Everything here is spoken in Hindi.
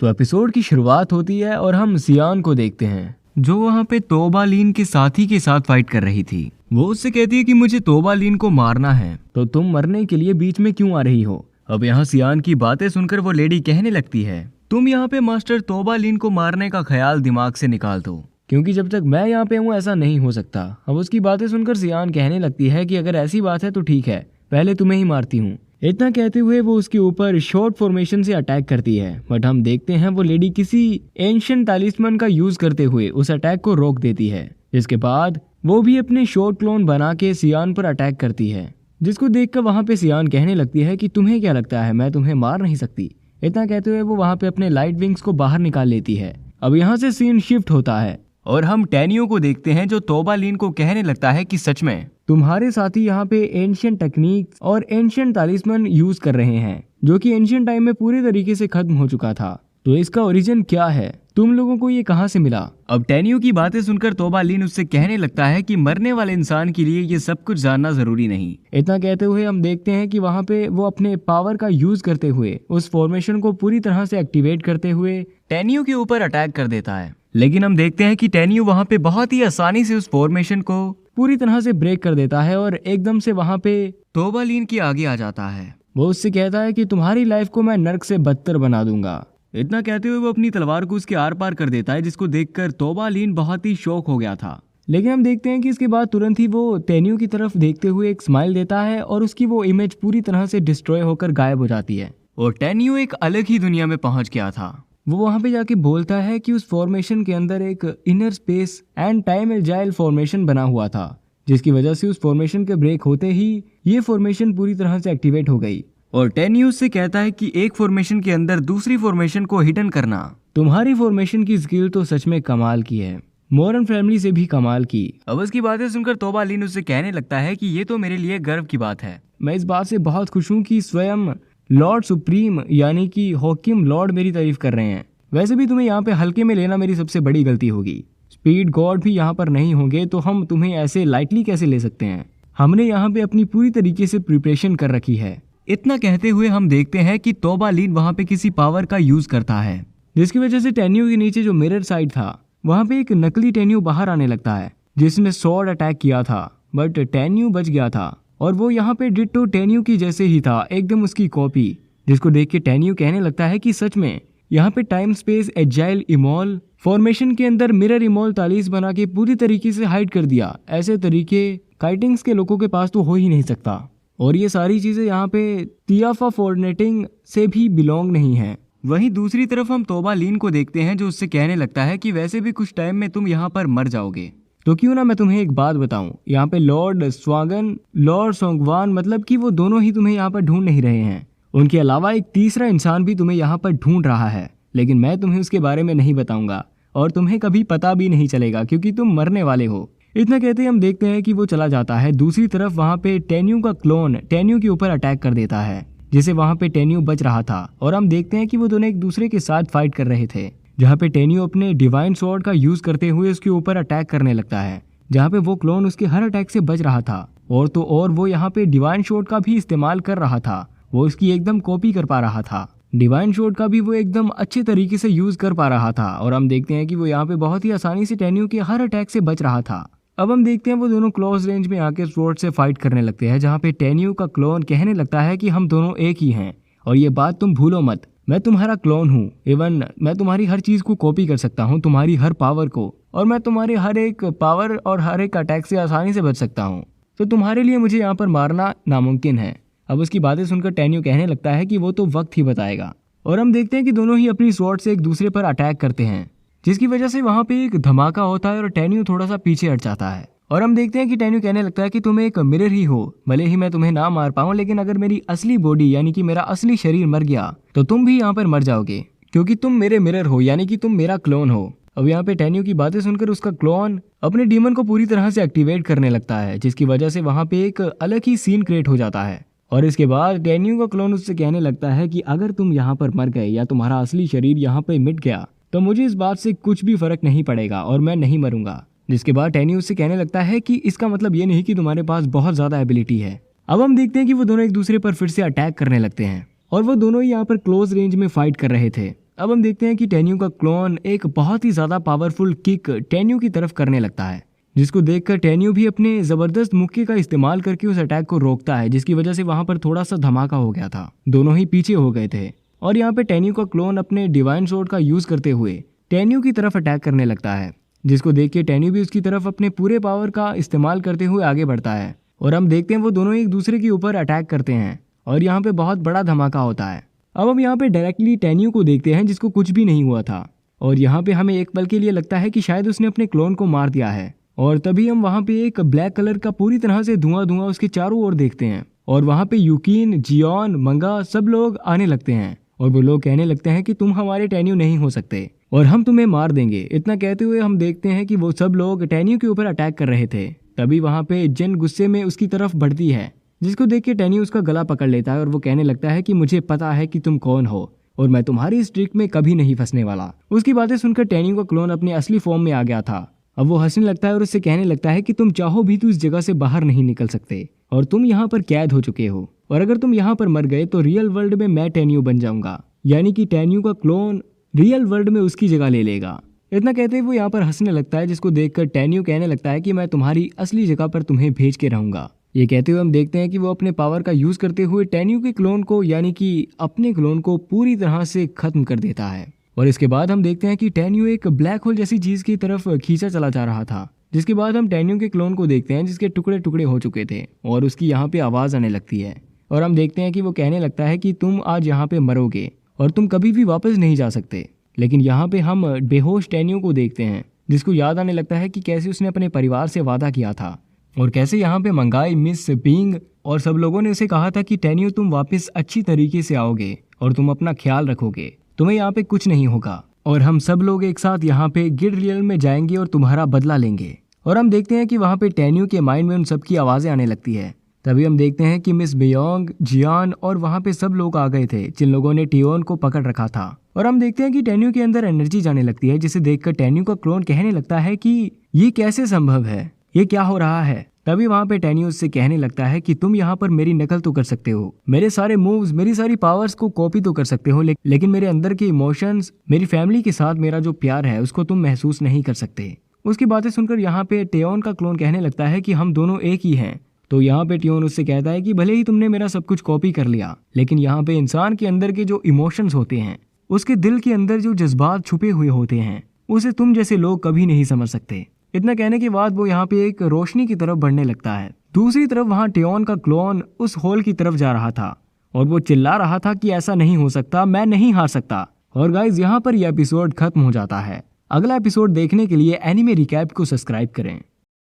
तो एपिसोड की शुरुआत होती है और हम सियान को देखते हैं जो वहाँ पे तोबा लीन के साथी के साथ फाइट कर रही थी। वो उससे कहती है कि मुझे तोबा लीन को मारना है, तो तुम मरने के लिए बीच में क्यों आ रही हो। अब यहाँ सियान की बातें सुनकर वो लेडी कहने लगती है, तुम यहाँ पे मास्टर तोबा लीन को मारने का ख्याल दिमाग से निकाल दो, क्योंकि जब तक मैं यहाँ पे हूँ ऐसा नहीं हो सकता। अब उसकी बातें सुनकर सियान कहने लगती है कि अगर ऐसी बात है तो ठीक है, पहले तुम्हें ही मारती हूँ। इतना कहते हुए वो उसके ऊपर शॉर्ट फॉर्मेशन से अटैक करती है, बट हम देखते हैं वो लेडी किसी एंशिएंट तालिस्मन का यूज करते हुए उस अटैक को रोक देती है। जिसके बाद वो भी अपने शॉर्ट क्लोन बना के सियान पर अटैक करती है, जिसको देखकर वहाँ पे सियान कहने लगती है कि तुम्हें क्या लगता है मैं तुम्हें मार नहीं सकती। इतना कहते हुए वो वहाँ पे अपने लाइट विंग्स को बाहर निकाल लेती है। अब यहाँ से सीन शिफ्ट होता है और हम टैनियो को देखते हैं जो तोबा लीन को कहने लगता है कि सच में तुम्हारे साथी यहाँ पे एंशिएंट टेक्निक्स और एंशिएंट तालिस्मन यूज कर रहे हैं, जो कि एंशिएंट टाइम में पूरी तरीके से खत्म हो चुका था। तो इसका ओरिजिन क्या है, तुम लोगों को ये कहाँ से मिला। अब टैनियो की बातें सुनकर तोबा लीन उससे कहने लगता है कि मरने वाले इंसान के लिए ये सब कुछ जानना जरूरी नहीं। इतना कहते हुए हम देखते हैं कि वहाँ पे वो अपने पावर का यूज करते हुए उस फॉर्मेशन को पूरी तरह से एक्टिवेट करते हुए टैनियो के ऊपर अटैक कर देता है। लेकिन हम देखते हैं कि टैनियो वहाँ पे बहुत ही आसानी से उस फॉर्मेशन को पूरी तरह से ब्रेक कर देता है और एकदम से वहाँ पे तोबा लीन के आगे आ जाता है। वो उससे कहता है कि तुम्हारी लाइफ को मैं नर्क से बदतर बना दूंगा। इतना कहते हुए वो अपनी तलवार को उसके आर पार कर देता है, जिसको देखकर तोबा लीन बहुत ही शॉक हो गया था। लेकिन हम देखते हैं कि इसके बाद तुरंत ही वो टैनियो की तरफ देखते हुए एक स्माइल देता है और उसकी वो इमेज पूरी तरह से डिस्ट्रॉय होकर गायब हो जाती है और टैनियो एक अलग ही दुनिया में पहुंच गया था। वो वहां पे जाके बोलता है कि उस फॉर्मेशन के अंदर एक inner space and time agile formation बना हुआ था, जिसकी वजह से उस फॉर्मेशन के ब्रेक होते ही ये फॉर्मेशन पूरी तरह से एक्टिवेट हो गई। और टैनियो से कहता है कि एक फॉर्मेशन के अंदर दूसरी फॉर्मेशन को हिडन करना, तुम्हारी फॉर्मेशन की स्किल तो सच में कमाल की है, मॉडर्न फैमिली से भी कमाल की। अब उसकी बातें सुनकर तोबा लीन उससे कहने लगता है कि ये तो मेरे लिए गर्व की बात है। मैं इस बात से बहुत खुश हूँ कि स्वयं लॉर्ड सुप्रीम यानी कि हॉकिम लॉर्ड मेरी तारीफ कर रहे हैं। वैसे भी तुम्हें यहाँ पे हल्के में लेना मेरी सबसे बड़ी गलती होगी। स्पीड गॉड भी यहाँ पर नहीं होंगे तो हम तुम्हें ऐसे लाइटली कैसे ले सकते हैं। हमने यहाँ पे अपनी पूरी तरीके से प्रिपरेशन कर रखी है। इतना कहते हुए हम देखते हैं कि तोबा लीन वहाँ पे किसी पावर का यूज करता है, जिसकी वजह से टैनियो के नीचे जो मिरर साइड था वहाँ पे एक नकली टैनियो बाहर आने लगता है, जिसने स्वॉर्ड अटैक किया था, बट टैनियो बच गया था और वो यहाँ पे डिट्टो टैनियो की जैसे ही था, एकदम उसकी कॉपी। जिसको देख के टैनियो कहने लगता है कि सच में यहाँ पे टाइम स्पेस एजाइल इमोल फॉर्मेशन के अंदर मिरर इमोल तालीस बना के पूरी तरीके से हाइड कर दिया। ऐसे तरीके काइटिंग्स के लोगों के पास तो हो ही नहीं सकता और ये सारी चीजें यहाँ पे तियाफा फॉर्नेटिंग से भी बिलोंग नहीं है। वहीं दूसरी तरफ हम तोबा लीन को देखते हैं जो उससे कहने लगता है कि वैसे भी कुछ टाइम में तुम यहाँ पर मर जाओगे, तो क्यों ना मैं तुम्हें एक बात बताऊं। यहाँ पे लॉर्ड स्वागन लॉर्ड सोंगवान मतलब कि वो दोनों ही तुम्हें यहाँ पर ढूंढ नहीं रहे हैं, उनके अलावा एक तीसरा इंसान भी तुम्हें यहाँ पर ढूंढ रहा है, लेकिन मैं तुम्हें उसके बारे में नहीं बताऊंगा और तुम्हें कभी पता भी नहीं चलेगा क्योंकि तुम मरने वाले हो। इतना कहते ही हम देखते हैं कि वो चला जाता है। दूसरी तरफ वहाँ पे टैनियो का क्लोन टैनियो के ऊपर अटैक कर देता है, जिसे वहाँ पे टैनियो बच रहा था और हम देखते हैं कि वो दोनों एक दूसरे के साथ फाइट कर रहे थे, जहाँ पे टैनियो अपने डिवाइन स्वॉर्ड का यूज करते हुए उसके ऊपर अटैक करने लगता है, जहाँ पे वो क्लोन उसके हर अटैक से बच रहा था और तो और वो यहाँ पे डिवाइन स्वॉर्ड का भी इस्तेमाल कर रहा था, वो उसकी एकदम कॉपी कर पा रहा था। डिवाइन स्वॉर्ड का भी वो एकदम अच्छे तरीके से यूज कर पा रहा था और हम देखते हैं कि वो यहाँ पे बहुत ही आसानी से टैनियो के हर अटैक से बच रहा था। अब हम देखते हैं वो दोनों क्लोज रेंज में आके स्वॉर्ड से फाइट करने लगते हैं, जहाँ पे टैनियो का क्लोन कहने लगता है कि हम दोनों एक ही हैं और ये बात तुम भूलो मत, मैं तुम्हारा क्लोन हूँ, इवन मैं तुम्हारी हर चीज को कॉपी कर सकता हूँ, तुम्हारी हर पावर को, और मैं तुम्हारे हर एक पावर और हर एक अटैक से आसानी से बच सकता हूँ, तो तुम्हारे लिए मुझे यहाँ पर मारना नामुमकिन है। अब उसकी बातें सुनकर टैनियो कहने लगता है कि वो तो वक्त ही बताएगा और हम देखते हैं कि दोनों ही अपनी स्वॉर्ड से एक दूसरे पर अटैक करते हैं, जिसकी वजह से वहाँ पे एक धमाका होता है और टैनियो थोड़ा सा पीछे हट जाता है और हम देखते हैं कि टैनियो कहने लगता है कि तुम एक मिरर ही हो, भले ही मैं तुम्हें ना मार पाऊं, लेकिन अगर मेरी असली बॉडी यानी कि मेरा असली शरीर मर गया तो तुम भी यहाँ पर मर जाओगे क्योंकि तुम मेरे मिरर हो, यानी कि तुम मेरा क्लोन हो। अब यहाँ पे टैनियो की बातें सुनकर उसका क्लोन अपने डीमन को पूरी तरह से एक्टिवेट करने लगता है, जिसकी वजह से वहाँ पे एक अलग ही सीन क्रिएट हो जाता है और इसके बाद टैनियो का क्लोन उससे कहने लगता है कि अगर तुम यहाँ पर मर गए या तुम्हारा असली शरीर यहाँ पे मिट गया तो मुझे इस बात से कुछ भी फर्क नहीं पड़ेगा और मैं नहीं मरूंगा। जिसके बाद टैनियो उससे कहने लगता है कि इसका मतलब ये नहीं कि तुम्हारे पास बहुत ज्यादा एबिलिटी है। अब हम देखते हैं कि वो दोनों एक दूसरे पर फिर से अटैक करने लगते हैं और वो दोनों ही यहाँ पर क्लोज रेंज में फाइट कर रहे थे अब हम देखते हैं कि टेन्यू का क्लोन एक बहुत ही ज्यादा पावरफुल किक टेन्यू की तरफ करने लगता है, जिसको देखकर टेन्यू भी अपने जबरदस्त मुक्के का इस्तेमाल करके उस अटैक को रोकता है, जिसकी वजह से वहां पर थोड़ा सा धमाका हो गया था। दोनों ही पीछे हो गए थे और यहाँ पे टेन्यू का क्लोन अपने डिवाइन स्वॉर्ड का यूज करते हुए टेन्यू की तरफ अटैक करने लगता है, जिसको देख के टेन्यू भी उसकी तरफ अपने पूरे पावर का इस्तेमाल करते हुए आगे बढ़ता है। और हम देखते हैं वो दोनों एक दूसरे के ऊपर अटैक करते हैं और यहाँ पे बहुत बड़ा धमाका होता है। अब हम यहाँ पे डायरेक्टली टेन्यू को देखते हैं, जिसको कुछ भी नहीं हुआ था, और यहाँ पे हमें एक पल के लिए लगता है कि शायद उसने अपने क्लोन को मार दिया है। और तभी हम वहाँ पे एक ब्लैक कलर का पूरी तरह से धुआं धुआं उसके चारों ओर देखते हैं, और वहाँ पे यूकिन, जियोन, मंगा सब लोग आने लगते हैं और वो लोग कहने लगते हैं कि तुम हमारे टेन्यू नहीं हो सकते और हम तुम्हें मार देंगे। इतना कहते हुए हम देखते हैं कि वो सब लोग टेन्यू के ऊपर अटैक कर रहे थे। तभी वहाँ पे जिन गुस्से में उसकी तरफ बढ़ती है, जिसको देख के टेन्यू उसका गला पकड़ लेता है और वो कहने लगता है कि मुझे पता है कि तुम कौन हो और मैं तुम्हारी इस ट्रिक में कभी नहीं फंसने वाला। उसकी बातें सुनकर टेन्यू का क्लोन अपने असली फॉर्म में आ गया था। अब वो हंसने लगता है और उससे कहने लगता है कि तुम चाहो भी तो इस जगह से बाहर नहीं निकल सकते और तुम यहाँ पर कैद हो चुके हो, और अगर तुम यहाँ पर मर गए तो रियल वर्ल्ड में मैं टेन्यू बन जाऊंगा, यानी कि टेन्यू का क्लोन रियल वर्ल्ड में उसकी जगह ले लेगा। इतना कहते हुए वो यहाँ पर हंसने लगता है, जिसको देखकर टेन्यू कहने लगता है कि मैं तुम्हारी असली जगह पर तुम्हें भेज के रहूंगा। ये कहते हुए हम देखते हैं कि वो अपने पावर का यूज करते हुए टेन्यू के क्लोन को, यानी कि अपने क्लोन को पूरी तरह से खत्म कर देता है। और इसके बाद हम देखते हैं कि टेन्यू एक ब्लैक होल जैसी चीज की तरफ खींचा चला जा रहा था, जिसके बाद हम टेन्यू के क्लोन को देखते हैं, जिसके टुकड़े टुकड़े हो चुके थे और उसकी यहाँ पे आवाज आने लगती है। और हम देखते हैं कि वो कहने लगता है कि तुम आज यहाँ पे मरोगे और तुम कभी भी वापस नहीं जा सकते। लेकिन यहाँ पे हम बेहोश टेन्यू को देखते हैं, जिसको याद आने लगता है कि कैसे उसने अपने परिवार से वादा किया था और कैसे यहाँ पे मंगाई, मिस पिंग और सब लोगों ने उसे कहा था कि टेन्यू तुम वापस अच्छी तरीके से आओगे और तुम अपना ख्याल रखोगे, तुम्हें यहाँ पे कुछ नहीं होगा और हम सब लोग एक साथ यहाँ पे गिड रियल में जाएंगे और तुम्हारा बदला लेंगे। और हम देखते हैं कि वहाँ पे टेन्यू के माइंड में उन सबकी आवाजें आने लगती है। तभी हम देखते हैं कि मिस बेयोंग, जियान और वहाँ पे सब लोग आ गए थे जिन लोगों ने टियोन को पकड़ रखा था। और हम देखते हैं कि टेन्यू के अंदर एनर्जी जाने लगती है, जिसे देखकर टेन्यू का क्लोन कहने लगता है कि ये कैसे संभव है, ये क्या हो रहा है। तभी वहाँ पे टेन्यू उससे कहने लगता है कि तुम यहाँ पर मेरी नकल तो कर सकते हो, मेरे सारे मूव्स, मेरी सारी पावर्स को कॉपी तो कर सकते हो, लेकिन मेरे अंदर के इमोशंस, मेरी फैमिली के साथ मेरा जो प्यार है उसको तुम महसूस नहीं कर सकते। उसकी बातें सुनकर यहाँ पे टियोन का क्लोन कहने लगता है कि हम दोनों एक ही हैं। तो यहाँ पे टियोन उससे कहता है कि भले ही तुमने मेरा सब कुछ कॉपी कर लिया, लेकिन यहाँ पे इंसान के अंदर के जो इमोशंस होते हैं, उसके दिल के अंदर जो जज्बात छुपे हुए होते हैं, उसे तुम जैसे लोग कभी नहीं समझ सकते। इतना कहने के बाद वो यहाँ पे एक रोशनी की तरफ बढ़ने लगता है। दूसरी तरफ वहाँ टियोन का क्लोन उस होल की तरफ जा रहा था और वो चिल्ला रहा था कि ऐसा नहीं हो सकता, मैं नहीं हार सकता। और गाइज यहाँ पर यह एपिसोड खत्म हो जाता है। अगला एपिसोड देखने के लिए एनिमे रिकैप को सब्सक्राइब करें।